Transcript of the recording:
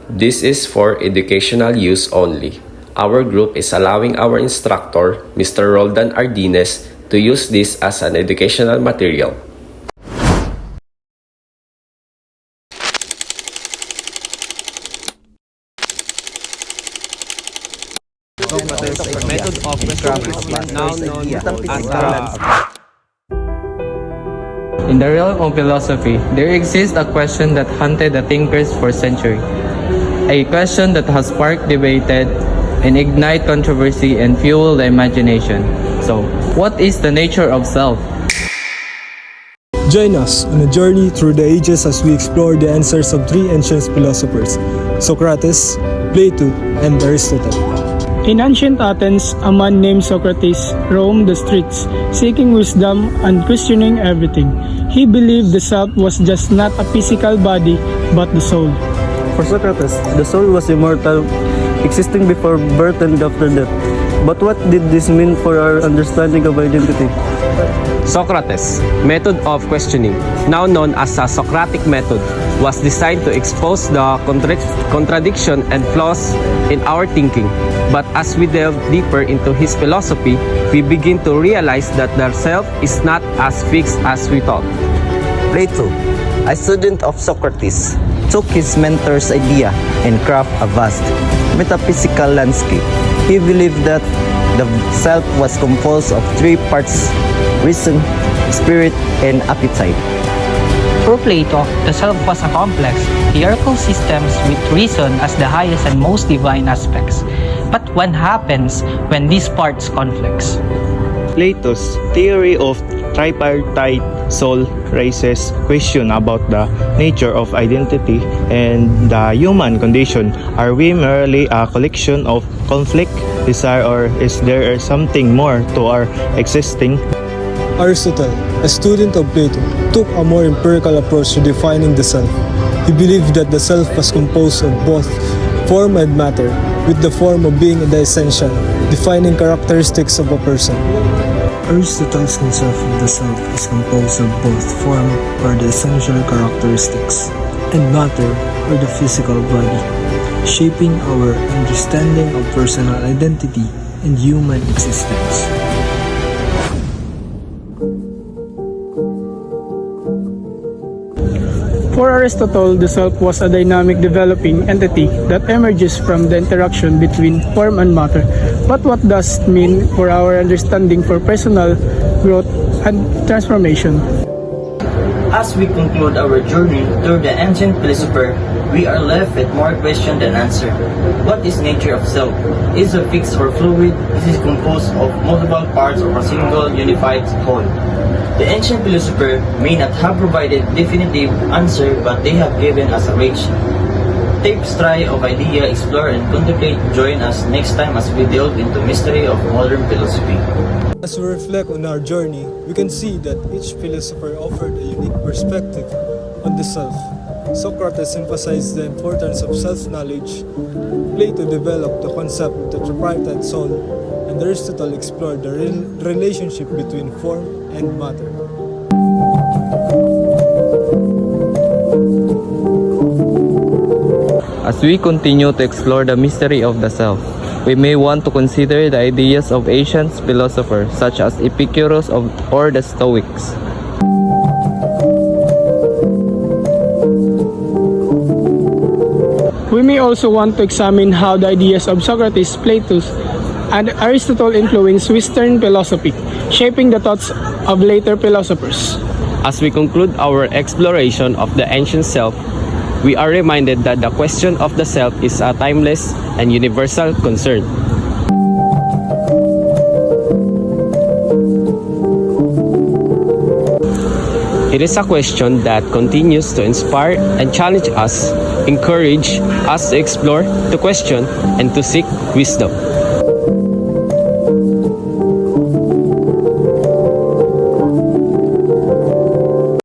This is for educational use only. Our group is allowing our instructor, Mr. Roldan Ardines, to use this as an educational material. Socrates' method of describing now known as In the realm of philosophy, there exists a question that haunted the thinkers for centuries. A question that has sparked debated and ignite controversy and fuel the imagination. So, what is the nature of self? Join us on a journey through the ages as we explore the answers of three ancient philosophers, Socrates, Plato, and Aristotle. In ancient Athens, a man named Socrates roamed the streets, seeking wisdom and questioning everything. He believed the self was just not a physical body, but the soul. For Socrates, the soul was immortal, existing before birth and after death. But what did this mean for our understanding of identity? Socrates' method of questioning, now known as the Socratic method, was designed to expose the contradiction and flaws in our thinking. But as we delve deeper into his philosophy, we begin to realize that the self is not as fixed as we thought. Plato, a student of Socrates, took his mentor's idea and crafted a vast metaphysical landscape. He believed that the self was composed of three parts: reason, spirit, and appetite. For Plato, the self was a complex, hierarchical system with reason as the highest and most divine aspects. But what happens when these parts conflicts? Plato's theory of tripartite soul raises question about the nature of identity and the human condition. Are we merely a collection of conflict, desire, or is there something more to our existing? Aristotle, a student of Plato, took a more empirical approach to defining the self. He believed that the self was composed of both form and matter, with the form of being the essential, defining characteristics of a person. Aristotle's concept of the self is composed of both form, or the essential characteristics, and matter, or the physical body, shaping our understanding of personal identity and human existence. For Aristotle, the self was a dynamic developing entity that emerges from the interaction between form and matter. But what does it mean for our understanding for personal growth and transformation? As we conclude our journey through the ancient philosopher, we are left with more question than answer. What is nature of self? Is it fixed or fluid? Is it composed of multiple parts or a single unified whole? The ancient philosopher may not have provided definitive answer, but they have given us a rich tapestry of idea, explore and contemplate. Join us next time as we delve into mystery of modern philosophy. As we reflect on our journey, we can see that each philosopher offered a unique perspective on the self. Socrates emphasized the importance of self-knowledge. Plato developed the concept of the tripartite soul, and Aristotle explored the relationship between form and matter. As we continue to explore the mystery of the self, we may want to consider the ideas of ancient philosophers such as Epicurus or the Stoics. We may also want to examine how the ideas of Socrates, Plato, and Aristotle influenced Western philosophy, shaping the thoughts of later philosophers. As we conclude our exploration of the ancient self, we are reminded that the question of the self is a timeless and universal concern. It is a question that continues to inspire and challenge us, encourage us to explore, to question, and to seek wisdom.